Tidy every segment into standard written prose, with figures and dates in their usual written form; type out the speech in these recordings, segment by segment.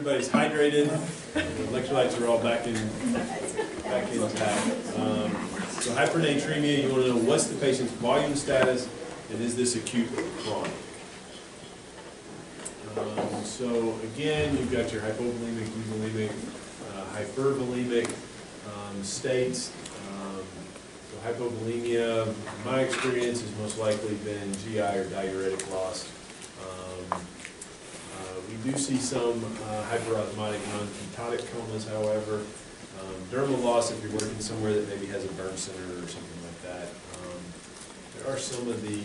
everybody's hydrated. The electrolytes are all back intact. So hypernatremia, you want to know what's the patient's volume status, and is this acute or chronic? So again, you've got your hypovolemic, euvolemic, hypervolemic states. So hypovolemia, in my experience, has most likely been GI or diuretic loss. We do see some hyperosmotic non-ketotic comas, however. Dermal loss if you're working somewhere that maybe has a burn center or something like that. There are some of the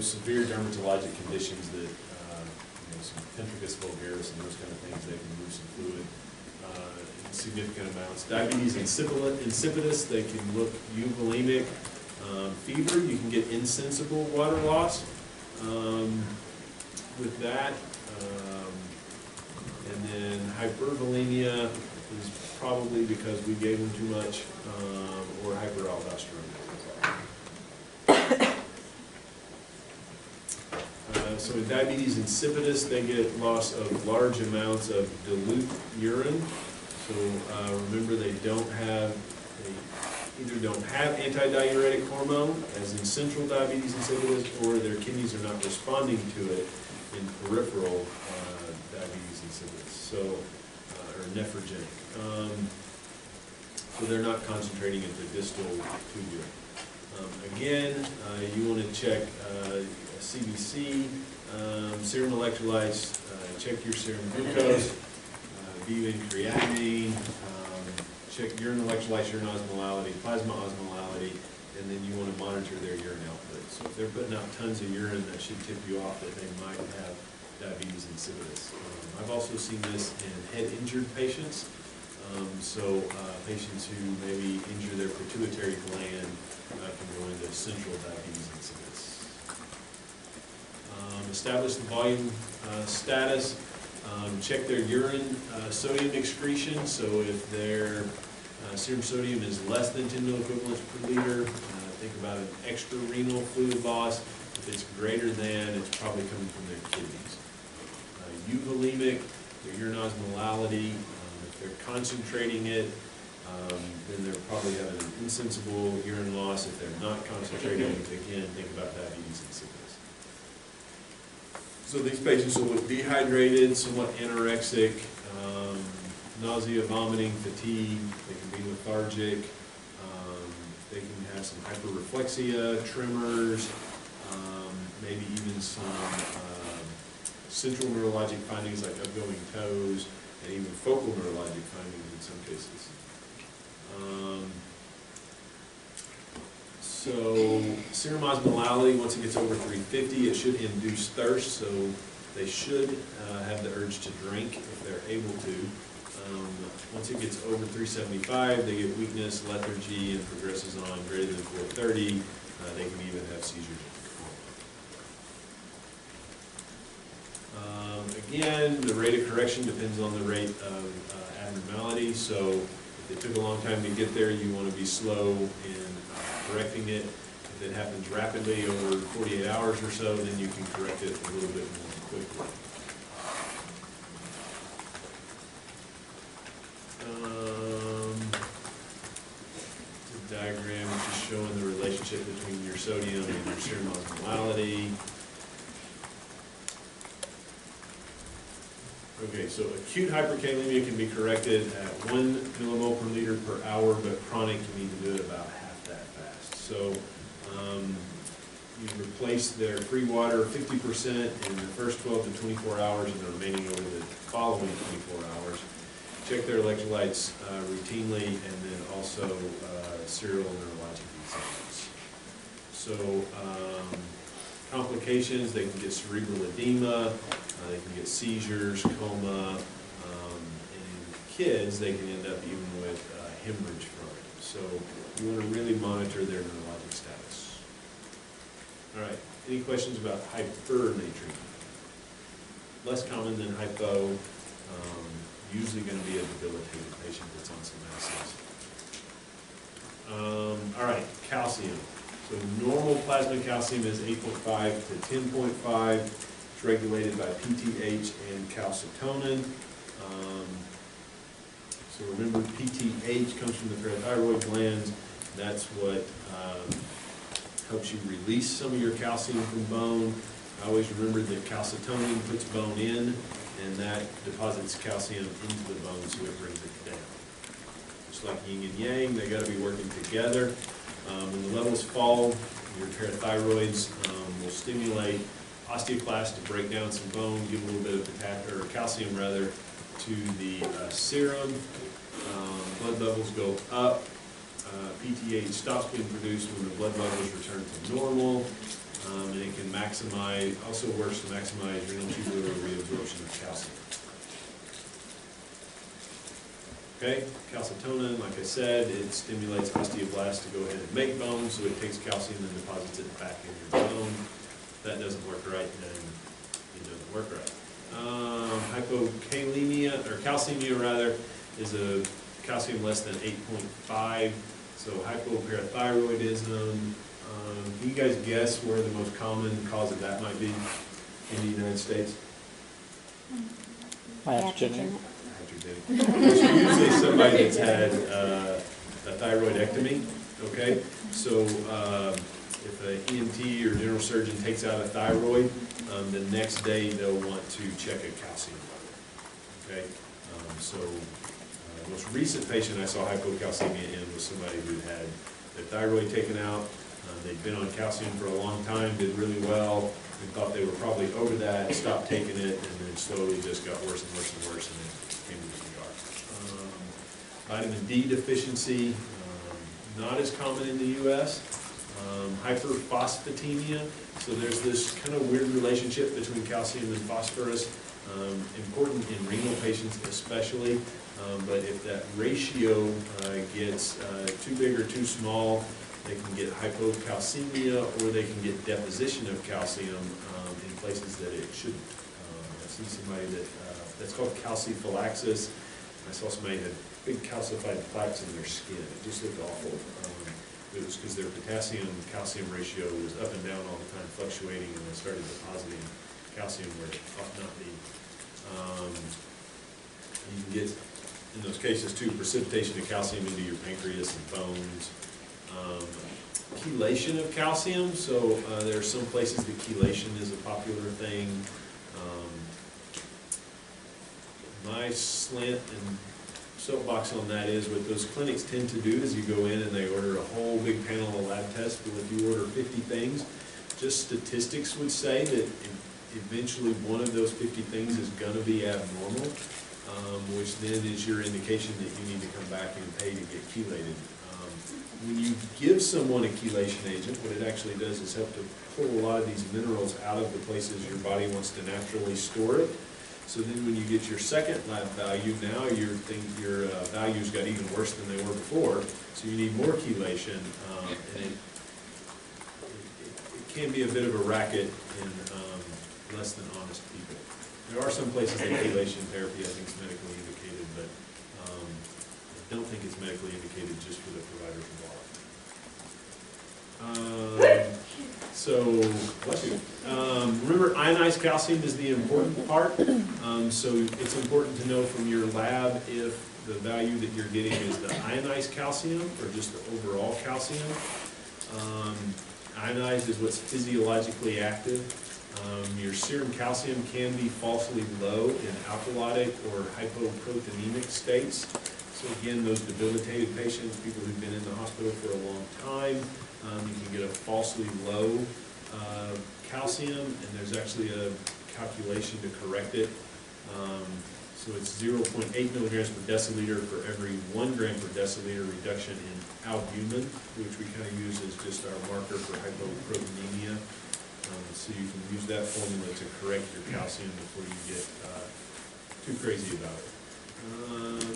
severe dermatologic conditions that, some pemphigus vulgaris and those kind of things, they can move some fluid in significant amounts. Diabetes insipidus, they can look euvolemic. Fever, you can get insensible water loss with that. And then hypervolemia is probably because we gave them too much, or hyperaldosteronism. So with diabetes insipidus, they get loss of large amounts of dilute urine. So remember, they either don't have antidiuretic hormone, as in central diabetes insipidus, or their kidneys are not responding to it in peripheral diabetes insipidus, so or nephrogenic. So they're not concentrating at the distal tubule. Again, you want to check CBC, serum electrolytes, check your serum glucose, BUN creatinine, check urine electrolytes, urine osmolality, plasma osmolality, and then you want to monitor their urine output. So if they're putting out tons of urine, that should tip you off that they might have diabetes insipidus. I've also seen this in head-injured patients. Patients who maybe injure their pituitary gland can go into central diabetes insipidus. Establish the volume status. Check their urine sodium excretion. So if their serum sodium is less than 10 milliequivalents per liter, think about an extrarenal fluid loss. If it's greater than, it's probably coming from their kidneys. Euvolemic, their urine osmolality, if they're concentrating it, then they're probably having an insensible urine loss. If they're not concentrating, again, think about diabetes insipidus. So these patients will look dehydrated, somewhat anorexic, nausea, vomiting, fatigue. They can be lethargic. They can have some hyperreflexia, tremors, maybe even some central neurologic findings like upgoing toes, and even focal neurologic findings in some cases. So serum osmolality, once it gets over 350, it should induce thirst, so they should have the urge to drink if they're able to. Once it gets over 375, they get weakness, lethargy, and progresses on greater than 430. They can even have seizures. Again, the rate of correction depends on the rate of abnormality, so if it took a long time to get there, you want to be slow in correcting it. If it happens rapidly over 48 hours or so, then you can correct it a little bit more quickly. The diagram is just showing the relationship between your sodium and your serum osmolality. Okay, so acute hyperkalemia can be corrected at 1 millimole per liter per hour, but chronic, you need to do it about half that fast. So you replace their free water 50% in the first 12 to 24 hours and the remaining over the following 24 hours. Check their electrolytes routinely, and then also serial neurologic exams. So complications, they can get cerebral edema, they can get seizures, coma, and in kids, they can end up even with hemorrhage from it. So you want to really monitor their neurologic status. All right, any questions about hypernatremia? Less common than hypo, usually going to be a debilitated patient that's on some medicines. All right, calcium. So normal plasma calcium is 8.5 to 10.5. It's regulated by PTH and calcitonin. So remember, PTH comes from the parathyroid glands. That's what helps you release some of your calcium from bone. I always remember that calcitonin puts bone in, and that deposits calcium into the bone, so it brings it down. Just like yin and yang, they got to be working together. When the levels fall, your parathyroids will stimulate osteoclasts to break down some bone, give a little bit of potassium, or calcium rather, to the serum. Blood levels go up. PTH stops being produced when the blood levels return to normal, and it can maximize, also works to maximize renal tubular reabsorption of calcium. Okay, calcitonin, like I said, it stimulates osteoblasts to go ahead and make bone, so it takes calcium and deposits it back in your bone. If that doesn't work right, then it doesn't work right. Hypocalcemia, or calcemia rather, is a calcium less than 8.5. So hypoparathyroidism. Can you guys guess where the most common cause of that might be in the United States? Iatrogenic. It's usually somebody that's had a thyroidectomy. Okay, so if an ENT or general surgeon takes out a thyroid, the next day they'll want to check a calcium level. Okay, so the most recent patient I saw hypocalcemia in was somebody who had their thyroid taken out. They'd been on calcium for a long time, did really well, and thought they were probably over that, stopped taking it, and then slowly just got worse and worse and worse, and then came to the ER. Vitamin D deficiency, not as common in the U.S. Hyperphosphatemia, so there's this kind of weird relationship between calcium and phosphorus, important in renal patients especially, but if that ratio gets too big or too small, they can get hypocalcemia, or they can get deposition of calcium in places that it shouldn't. I've seen somebody that's called calciphylaxis. I saw somebody had big calcified plaques in their skin. It just looked awful. It was because their potassium-calcium ratio was up and down all the time, fluctuating, and they started depositing calcium where it ought not be. You can get, in those cases too, precipitation of calcium into your pancreas and bones. Chelation of calcium, so there are some places that chelation is a popular thing. My slant and soapbox on that is what those clinics tend to do is you go in and they order a whole big panel of lab tests, but if you order 50 things, just statistics would say that eventually one of those 50 things is going to be abnormal, which then is your indication that you need to come back and pay to get chelated. When you give someone a chelation agent, what it actually does is help to pull a lot of these minerals out of the places your body wants to naturally store it. So then when you get your second lab value, now your values got even worse than they were before, so you need more chelation, and it can be a bit of a racket in less than honest people. There are some places that chelation therapy I think is medically indicated, but I don't think it's medically indicated just for the provider's wallet. Remember, ionized calcium is the important part. So it's important to know from your lab if the value that you're getting is the ionized calcium or just the overall calcium. Ionized is what's physiologically active. Your serum calcium can be falsely low in alkalotic or hypoproteinemic states. So again, those debilitated patients, people who've been in the hospital for a long time, you can get a falsely low calcium, and there's actually a calculation to correct it. So it's 0.8 milligrams per deciliter for every 1 gram per deciliter reduction in albumin, which we kind of use as just our marker for hypoproteinemia. So you can use that formula to correct your calcium before you get too crazy about it.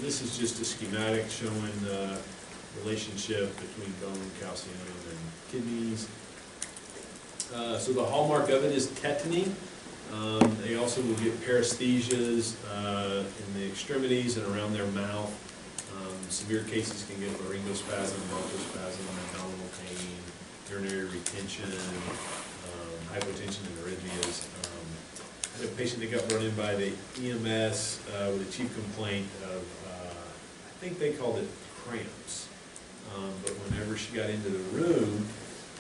This is just a schematic showing the relationship between bone, calcium, and kidneys. So the hallmark of it is tetany. They also will get paresthesias in the extremities and around their mouth. Severe cases can get laryngospasm, bronchospasm, abdominal pain, urinary retention, hypotension and arrhythmias. had a patient that got brought in by the EMS with a chief complaint of, I think they called it cramps. But whenever she got into the room,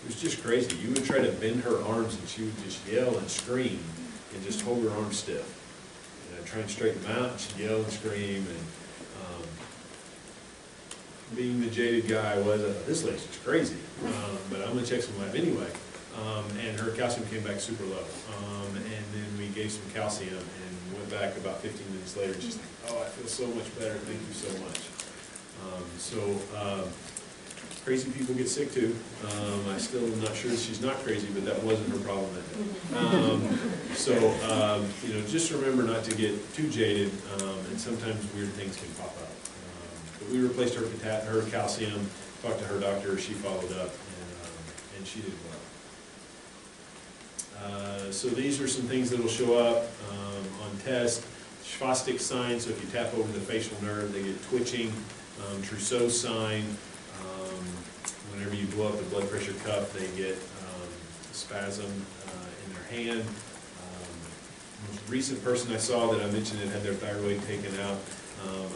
it was just crazy. You would try to bend her arms and she would just yell and scream and just hold her arms stiff. And I'd try and straighten them out and she'd yell and scream. And being the jaded guy I was, I thought, this lady's just crazy. But I'm going to check some lab anyway. And her calcium came back super low. And then we gave some calcium and went back about 15 minutes later. She's like, oh, I feel so much better. Thank you so much. Crazy people get sick too. I still am not sure that she's not crazy, but that wasn't her problem that day. You know, just remember not to get too jaded, and sometimes weird things can pop up. But we replaced her calcium, talked to her doctor, she followed up, and she did well. So these are some things that will show up on test. Spastic sign, so if you tap over the facial nerve, they get twitching. Trousseau sign, whenever you blow up the blood pressure cuff, they get spasm in their hand. The most recent person I saw that I mentioned that had their thyroid taken out,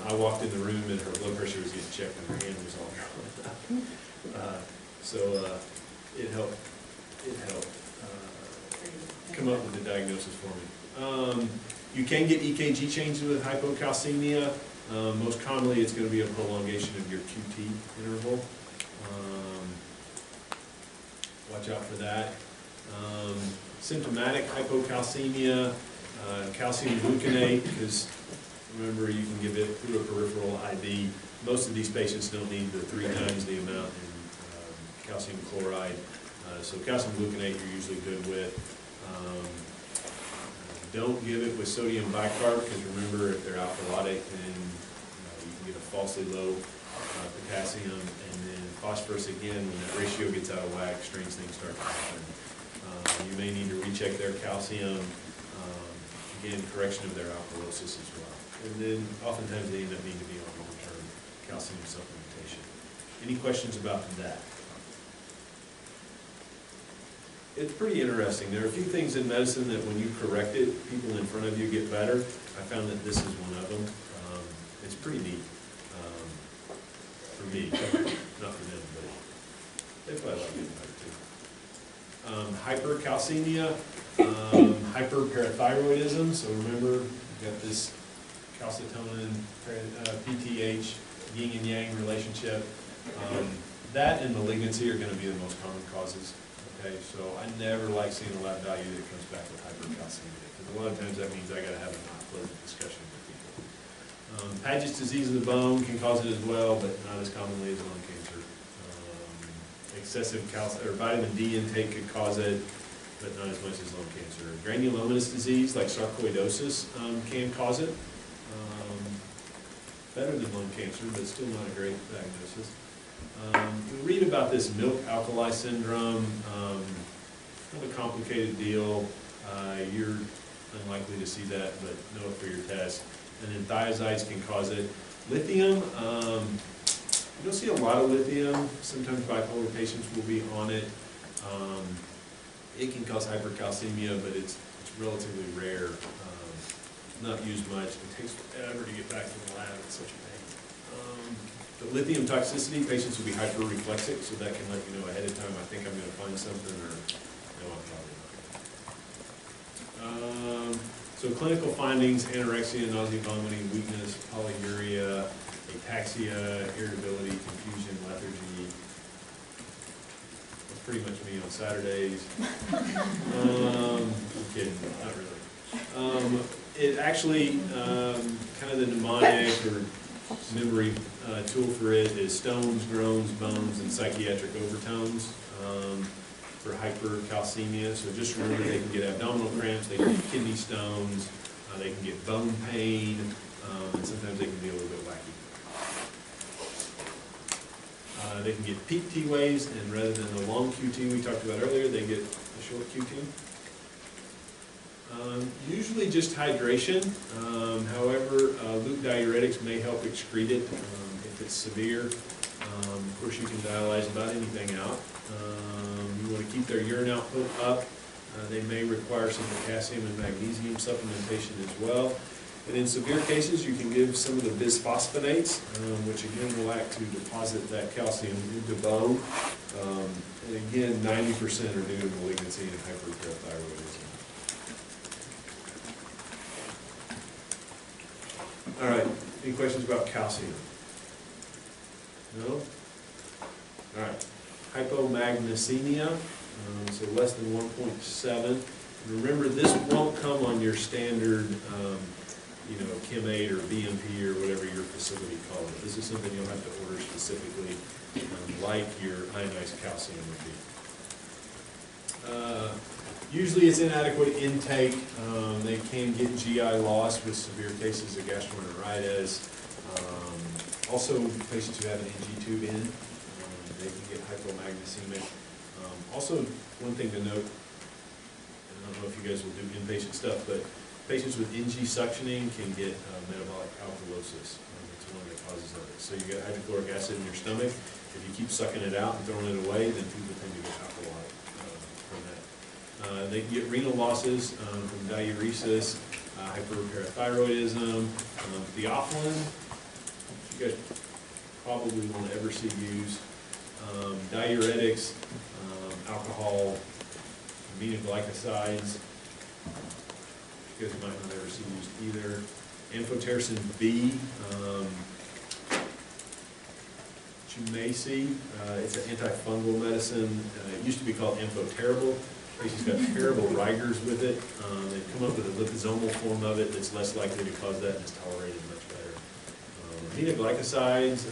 I walked in the room and her blood pressure was getting checked and her hand was all drawn up. It helped come up with the diagnosis for me. You can get EKG changes with hypocalcemia. Most commonly, it's going to be a prolongation of your QT interval. Watch out for that. Symptomatic hypocalcemia, calcium gluconate, because remember, you can give it through a peripheral IV. Most of these patients don't need the 3 times the amount in calcium chloride. So calcium gluconate you're usually good with. Don't give it with sodium bicarb, because remember, if they're alkalotic, then you can get a falsely low potassium, and then phosphorus again, when that ratio gets out of whack, strange things start to happen. You may need to recheck their calcium, again, correction of their alkalosis as well. And then oftentimes they end up needing to be on long-term calcium supplementation. Any questions about that? It's pretty interesting. There are a few things in medicine that when you correct it, people in front of you get better. I found that this is one of them. It's pretty neat for me, not for them, but they probably like getting better too. Hypercalcemia, hyperparathyroidism. So remember, you've got this calcitonin, PTH, yin and yang relationship. That and malignancy are going to be the most common causes. Okay, so I never like seeing a lab value that comes back with hypercalcemia, because a lot of times that means I got to have a not-pleasant discussion with people. Paget's disease of the bone can cause it as well, but not as commonly as lung cancer. Excessive vitamin D intake could cause it, but not as much as lung cancer. Granulomatous disease, like sarcoidosis, can cause it. Better than lung cancer, but still not a great diagnosis. You read about this milk alkali syndrome, kind of a complicated deal. You're unlikely to see that, but know it for your test. And then thiazides can cause it. Lithium, you don't see a lot of lithium. Sometimes bipolar patients will be on it. It can cause hypercalcemia, but it's relatively rare. Not used much. It takes forever to get back to the lab. It's such a pain. But lithium toxicity, patients will be hyperreflexic, so that can let you know ahead of time, I think I'm going to find something, or no, I'm probably not. So clinical findings: anorexia, nausea, vomiting, weakness, polyuria, ataxia, irritability, confusion, lethargy. That's pretty much me on Saturdays. I'm kidding, not really. It actually, kind of the mnemonic or memory tool for it is stones, groans, bones, and psychiatric overtones for hypercalcemia. So just remember, they can get abdominal cramps, they can get kidney stones, they can get bone pain, and sometimes they can be a little bit wacky. They can get peak T waves, and rather than the long QT we talked about earlier, they get a short QT. Usually just hydration. However, loop diuretics may help excrete it if it's severe. Of course, you can dialyze about anything out. You want to keep their urine output up. They may require some potassium and magnesium supplementation as well. And in severe cases, you can give some of the bisphosphonates, which again will act to deposit that calcium into bone. And again, 90% are due to malignancy and hyperparathyroidism. All right, any questions about calcium? No? All right, hypomagnesemia, so less than 1.7. Remember, this won't come on your standard, Chem 8 or BMP or whatever your facility calls it. This is something you'll have to order specifically, like your ionized calcium would be. Usually it's inadequate intake. They can get GI loss with severe cases of gastroenteritis. Also, patients who have an NG tube in, they can get hypomagnesemic. Also, one thing to note, I don't know if you guys will do inpatient stuff, but patients with NG suctioning can get metabolic alkalosis. It's one of the causes of it. So you get hydrochloric acid in your stomach. If you keep sucking it out and throwing it away, then people tend to get alkalotic from that. They can get renal losses from diuresis, hyperparathyroidism, theophylline. You guys probably won't ever see used. Diuretics, alcohol, aminoglycosides. You guys might not ever see used either. Amphotericin B, which you may see. It's an antifungal medicine. It used to be called amphoterrible. Patients got terrible rigors with it. They've come up with a liposomal form of it that's less likely to cause that and is tolerated much better. Aminoglycosides,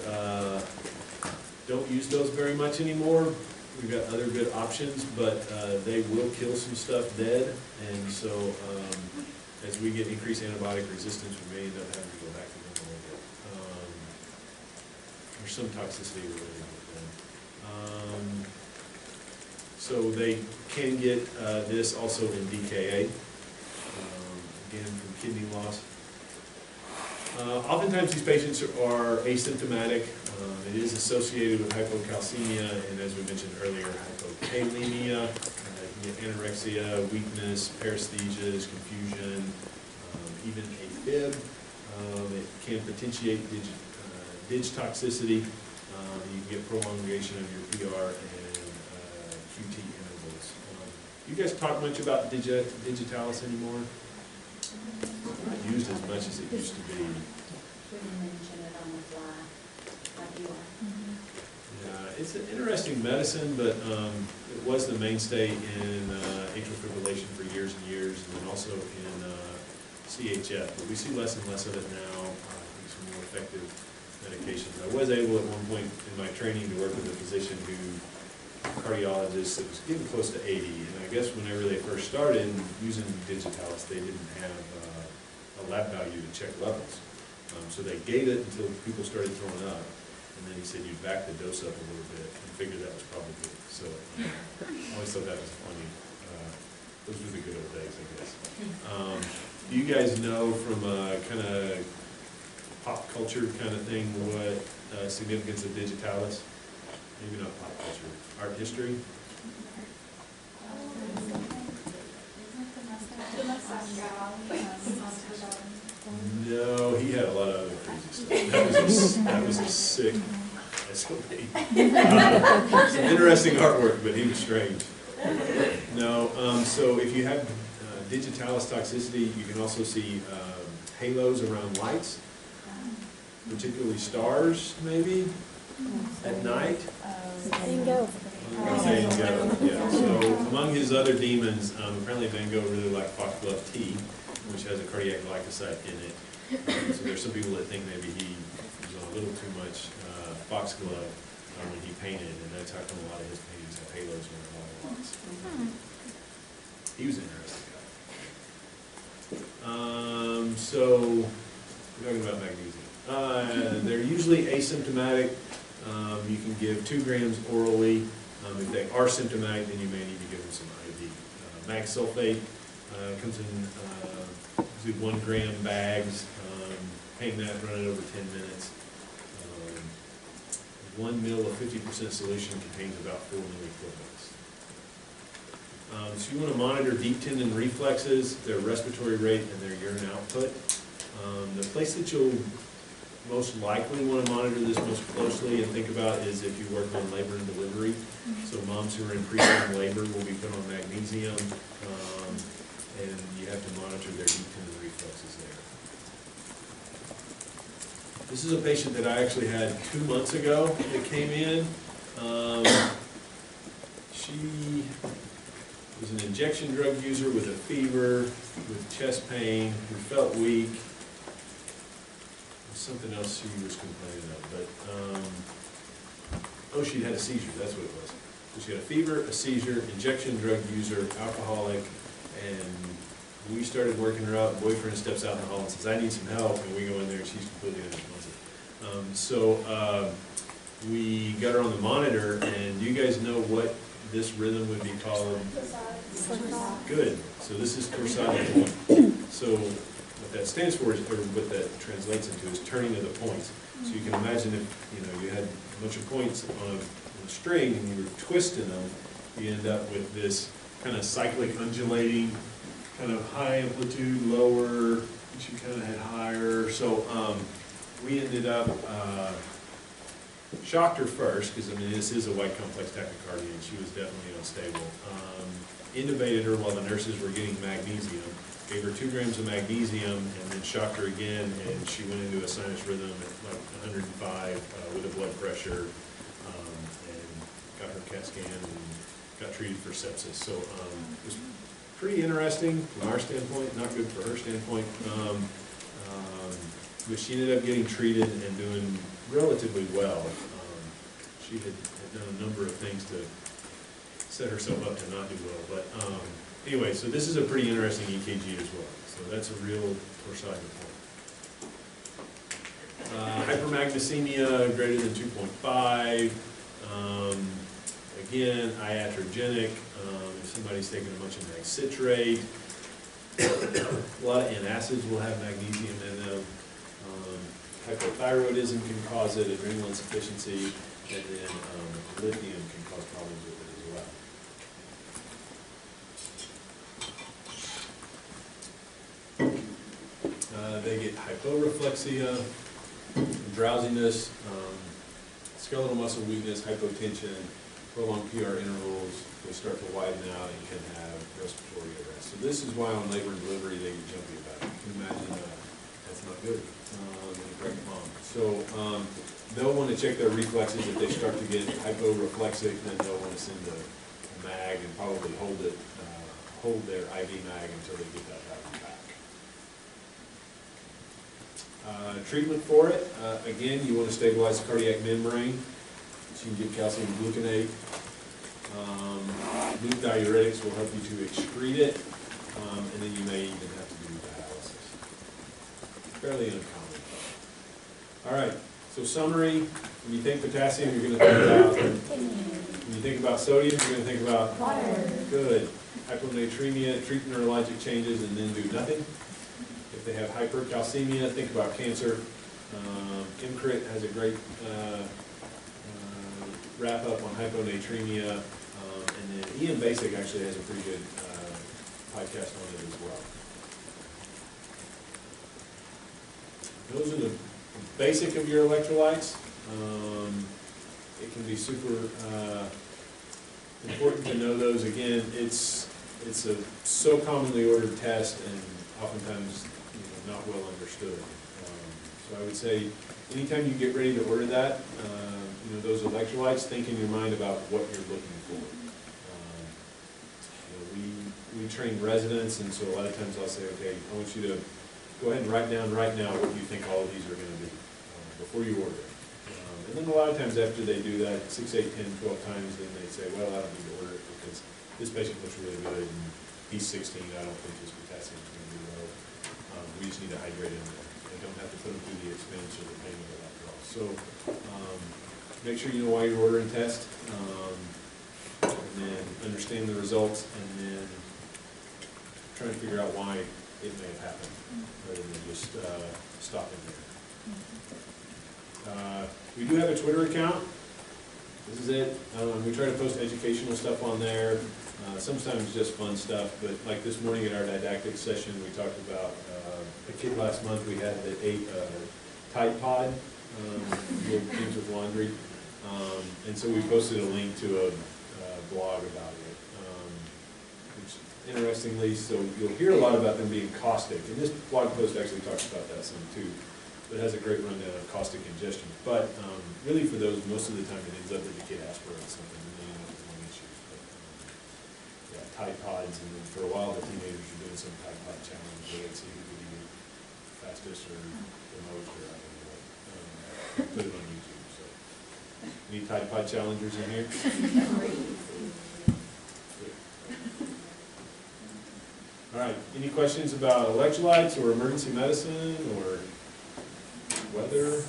don't use those very much anymore. We've got other good options, but they will kill some stuff dead, and so as we get increased antibiotic resistance, we may end up having to go back to them a little bit. There's some toxicity related with them. So they can get this also in DKA, again from kidney loss. Oftentimes these patients are asymptomatic. It is associated with hypocalcemia and, as we mentioned earlier, hypokalemia. You can get anorexia, weakness, paresthesias, confusion, even AFib. It can potentiate dig toxicity. You can get prolongation of your PR and QT intervals. Do you guys talk much about digitalis anymore? Not used as much as it used to be. Shouldn't mention it on the fly, like you are. Yeah, it's an interesting medicine, but it was the mainstay in atrial fibrillation for years and years, and then also in CHF. But we see less and less of it now. I think some more effective medications. I was able at one point in my training to work with a physician who, cardiologist, that was getting close to 80, and I guess whenever they first started using digitalis, they didn't have a lab value to check levels. So they gave it until people started throwing up, and then he said you'd back the dose up a little bit, and figured that was probably good. So I always thought that was funny. Those were the good old days, I guess. Do you guys know from a kind of pop culture kind of thing what significance of digitalis? Maybe not pop culture, art history? No, he had a lot of other crazy stuff. That was a sick SOB. Some interesting artwork, but he was strange. No, so if you have digitalis toxicity, you can also see halos around lights, particularly stars, maybe, at night. Van Gogh. Van Gogh, yeah. So among his other demons, apparently Van Gogh really liked foxglove tea, which has a cardiac glycoside in it. So there's some people that think maybe he was on a little too much foxglove when he painted, and that's how come a lot of his paintings have halos around all the lights. He was an interesting guy. So we're talking about magnesium. They're usually asymptomatic. You can give 2 grams orally. If they are symptomatic, then you may need to give them some IV. Mag sulfate comes in 1 gram bags. Paint that, run it over 10 minutes. 1 ml of 50% solution contains about 4 milliequivalents. So you want to monitor deep tendon reflexes, their respiratory rate, and their urine output. The place that you'll most likely want to monitor this most closely and think about is if you work on labor and delivery. So moms who are in preterm labor will be put on magnesium, and you have to monitor their deep tendon reflexes there. This is a patient that I actually had 2 months ago that came in. She was an injection drug user with a fever, with chest pain, who felt weak. There's something else she was complaining of, but, oh, she'd had a seizure, that's what it was. So she had a fever, a seizure, injection drug user, alcoholic, and we started working her up. Boyfriend steps out in the hall and says, I need some help, and we go in there and she's completely unresponsive. We got her on the monitor, and do you guys know what this rhythm would be called? Good. So this is torsade point. So what that stands for is, or what that translates into, is turning of the points. So you can imagine if you had a bunch of points on a string and you were twisting them, you end up with this kind of cyclic undulating, kind of high amplitude, lower. She kind of had higher. So we ended up shocked her first, because I mean this is a white complex tachycardia and she was definitely unstable. Intubated her while the nurses were getting magnesium, gave her 2 grams of magnesium, and then shocked her again, and she went into a sinus rhythm at like 105 with a blood pressure, and got her CAT scan and got treated for sepsis. So it was pretty interesting from our standpoint, not good for her standpoint. But she ended up getting treated and doing relatively well. She had done a number of things to set herself up to not do well. But anyway, so this is a pretty interesting EKG as well. So that's a real torsade point. Hypermagnesemia greater than 2.5. Again, iatrogenic. If somebody's taking a bunch of mag citrate, a lot of antacids will have magnesium in them. Hypothyroidism can cause it, adrenal insufficiency, and then lithium can cause problems with it as well. They get hyporeflexia, drowsiness, skeletal muscle weakness, hypotension, prolonged PR intervals. They start to widen out and can have respiratory arrest. So this is why on labor and delivery they get jumpy about it. You can imagine that's not good in a pregnant mom. So they'll want to check their reflexes. If they start to get hyporeflexic, then they'll want to send a mag and probably hold their IV mag until they get that value back. Treatment for it, again, you want to stabilize the cardiac membrane. So you can give calcium gluconate. Loop diuretics will help you to excrete it, and then you may even have to do dialysis. Fairly uncommon. All right, so summary, when you think potassium, you're going to think about, when you think about sodium, you're going to think about water. Good. Hyponatremia, treat neurologic changes, and then do nothing. If they have hypercalcemia, think about cancer. MCRIT has a great wrap up on hyponatremia, and then Ian Basic actually has a pretty good podcast on it as well. Those are the basic of your electrolytes. It can be super important to know those. Again, it's a so commonly ordered test and oftentimes not well understood. So I would say anytime you get ready to order that, those electrolytes, think in your mind about what you're looking for. We train residents, and so a lot of times I'll say, okay, I want you to go ahead and write down right now what you think all of these are going to be before you order it. And then a lot of times after they do that 6, 8, 10, 12 times, then they say, well, I don't need to order it because this patient looks really good and he's 16, I don't think his potassium is going to be low. We just need to hydrate him. They don't have to put him through the expense or the pain of the withdrawal. So make sure you know why you're ordering test, and then understand the results, and then try to figure out why it may have happened, rather than just stopping there. We do have a Twitter account. This is it. We try to post educational stuff on there. Sometimes just fun stuff, but like this morning at our didactic session, we talked about a kid last month we had that ate Tide Pod, little things with laundry. And so we posted a link to a blog about it. Which, interestingly, so you'll hear a lot about them being caustic, and this blog post actually talks about that some too. But it has a great rundown of caustic ingestion. But really for those, most of the time it ends up that the kid aspirates something and they end up with lung issues. But, yeah, Tide Pods, and then for a while the teenagers were doing some Tide Pod challenge where they'd see who could eat it fastest or the most, or I don't know what. Put it on YouTube. So, any Tide Pod challengers in here? All right, any questions about electrolytes or emergency medicine or weather?